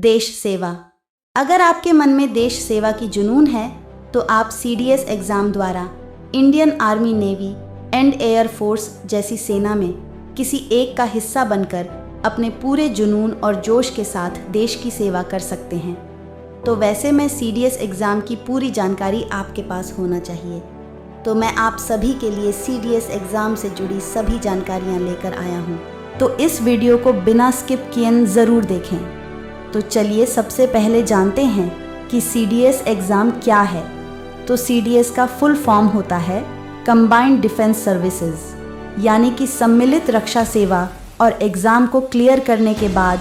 देश सेवा। अगर आपके मन में देश सेवा की जुनून है तो आप CDS एग्ज़ाम द्वारा Indian army, navy and air force जैसी सेना में किसी एक का हिस्सा बनकर अपने पूरे जुनून और जोश के साथ देश की सेवा कर सकते हैं। तो वैसे में CDS एग्ज़ाम की पूरी जानकारी आपके पास होना चाहिए, तो मैं आप सभी के लिए CDS एग्ज़ाम से जुड़ी सभी जानकारियाँ लेकर आया हूँ। तो इस वीडियो को बिना स्किप किए ज़रूर देखें। तो चलिए सबसे पहले जानते हैं कि CDS एग्ज़ाम क्या है। तो CDS का फुल फॉर्म होता है कंबाइंड डिफेंस सर्विसेज, यानी कि सम्मिलित रक्षा सेवा। और एग्ज़ाम को क्लियर करने के बाद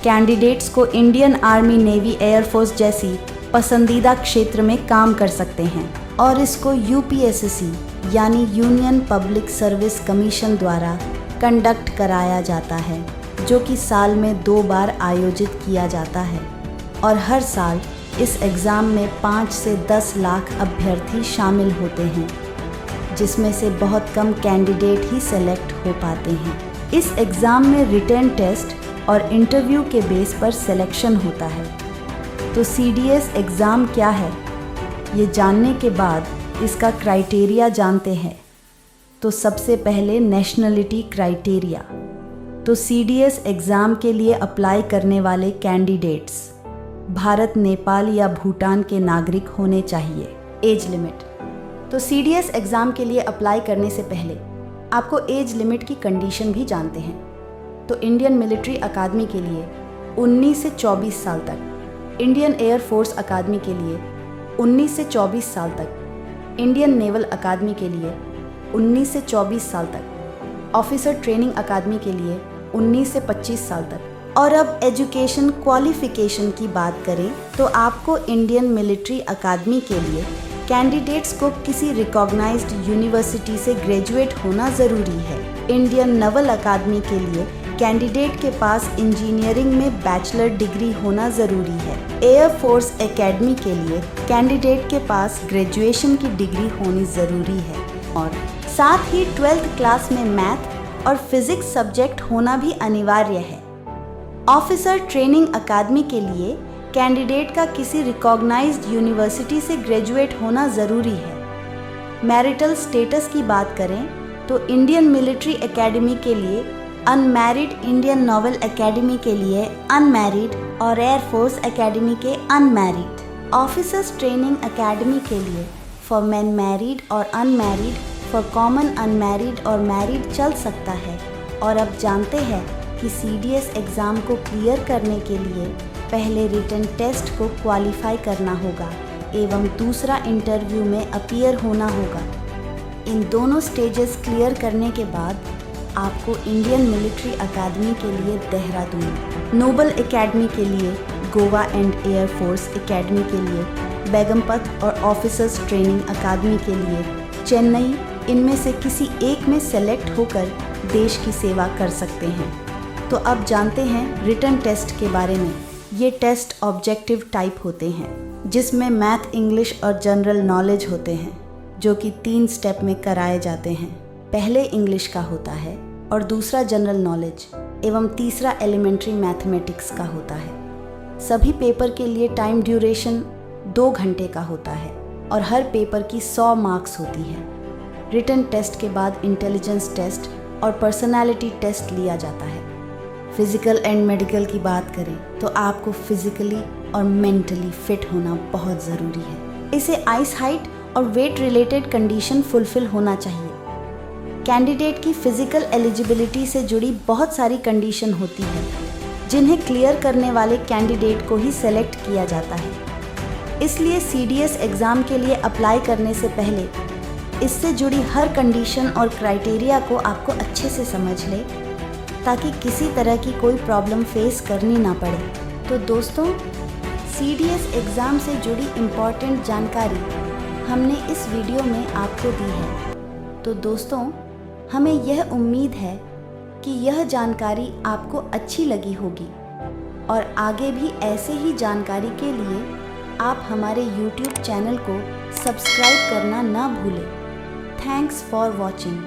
कैंडिडेट्स को Indian army, navy, air force जैसी पसंदीदा क्षेत्र में काम कर सकते हैं और इसको UPSC यानी यूनियन पब्लिक सर्विस कमीशन द्वारा कंडक्ट कराया जाता है, जो कि साल में 2 बार आयोजित किया जाता है। और हर साल इस एग्ज़ाम में 5 से 10 लाख अभ्यर्थी शामिल होते हैं, जिसमें से बहुत कम कैंडिडेट ही सेलेक्ट हो पाते हैं। इस एग्ज़ाम में रिटन टेस्ट और इंटरव्यू के बेस पर सिलेक्शन होता है। तो CDS एग्ज़ाम क्या है, ये जानने के बाद इसका क्राइटेरिया जानते हैं। तो सबसे पहले नेशनलिटी क्राइटेरिया। तो CDS एग्ज़ाम के लिए अप्लाई करने वाले कैंडिडेट्स भारत, नेपाल या भूटान के नागरिक होने चाहिए। Age limit. तो CDS एग्ज़ाम के लिए अप्लाई करने से पहले आपको एज लिमिट की कंडीशन भी जानते हैं। तो इंडियन मिलिट्री अकादमी के लिए 19 से 24 साल तक, इंडियन एयर फोर्स अकादमी के लिए 19 से 24 साल तक, इंडियन नेवल अकादमी के लिए 19 से 24 साल तक, ऑफिसर ट्रेनिंग अकादमी के लिए 19 से 25 साल तक। और अब एजुकेशन क्वालिफिकेशन की बात करें तो आपको इंडियन मिलिट्री अकादमी के लिए कैंडिडेट्स को किसी रिकॉग्नाइज्ड यूनिवर्सिटी से ग्रेजुएट होना ज़रूरी है। इंडियन नवल अकादमी के लिए कैंडिडेट के पास इंजीनियरिंग में बैचलर डिग्री होना ज़रूरी है। एयर फोर्स एकेडमी के लिए कैंडिडेट के पास ग्रेजुएशन की डिग्री होनी ज़रूरी है और साथ ही 12th क्लास में मैथ और फिज़िक्स सब्जेक्ट होना भी अनिवार्य है। ऑफिसर ट्रेनिंग अकादमी के लिए कैंडिडेट का किसी रिकॉग्नाइज्ड यूनिवर्सिटी से ग्रेजुएट होना ज़रूरी है। मैरिटल स्टेटस की बात करें तो इंडियन मिलिट्री एकेडमी के लिए अनमैरिड, इंडियन नॉवल एकेडमी के लिए अनमैरिड और एयर फोर्स एकेडमी के अनमैरिड। ऑफिसर्स ट्रेनिंग एकेडमी के लिए फॉर मेन मैरिड और अनमैरिड, फॉर कॉमन अनमैरिड और मैरिड चल सकता है। और अब जानते हैं कि CDS एग्ज़ाम को क्लियर करने के लिए पहले रिटन टेस्ट को क्वालिफाई करना होगा एवं दूसरा इंटरव्यू में अपीयर होना होगा। इन दोनों स्टेजेस क्लियर करने के बाद आपको इंडियन मिलिट्री अकादमी के लिए देहरादून, नोबल एकेडमी के लिए Goa and air force academy के लिए बेगमपत और ऑफिसर्स ट्रेनिंग अकादमी के लिए चेन्नई, इनमें से किसी एक में सेलेक्ट होकर देश की सेवा कर सकते हैं। तो अब जानते हैं रिटन टेस्ट के बारे में। ये टेस्ट ऑब्जेक्टिव टाइप होते हैं, जिसमें मैथ, इंग्लिश और जनरल नॉलेज होते हैं, जो कि 3 स्टेप में कराए जाते हैं। पहले इंग्लिश का होता है और दूसरा जनरल नॉलेज एवं तीसरा एलिमेंट्री मैथमेटिक्स का होता है। सभी पेपर के लिए टाइम ड्यूरेशन 2 घंटे का होता है और हर पेपर की 100 मार्क्स होती है। रिटन टेस्ट के बाद इंटेलिजेंस टेस्ट और पर्सनालिटी टेस्ट लिया जाता है। फिज़िकल एंड मेडिकल की बात करें तो आपको फिज़िकली और मेंटली फिट होना बहुत ज़रूरी है। इसे आइस हाइट और वेट रिलेटेड कंडीशन फुलफिल होना चाहिए। कैंडिडेट की फ़िज़िकल एलिजिबिलिटी से जुड़ी बहुत सारी कंडीशन होती है, जिन्हें क्लियर करने वाले कैंडिडेट को ही सेलेक्ट किया जाता है। इसलिए CDS एग्ज़ाम के लिए अप्लाई करने से पहले इससे जुड़ी हर कंडीशन और क्राइटेरिया को आपको अच्छे से समझ ले, ताकि किसी तरह की कोई प्रॉब्लम फेस करनी ना पड़े। तो दोस्तों, CDS एग्ज़ाम से जुड़ी इम्पॉर्टेंट जानकारी हमने इस वीडियो में आपको दी है। तो दोस्तों, हमें यह उम्मीद है कि यह जानकारी आपको अच्छी लगी होगी और आगे भी ऐसे ही जानकारी के लिए आप हमारे YouTube चैनल को सब्सक्राइब करना ना भूलें। Thanks for watching.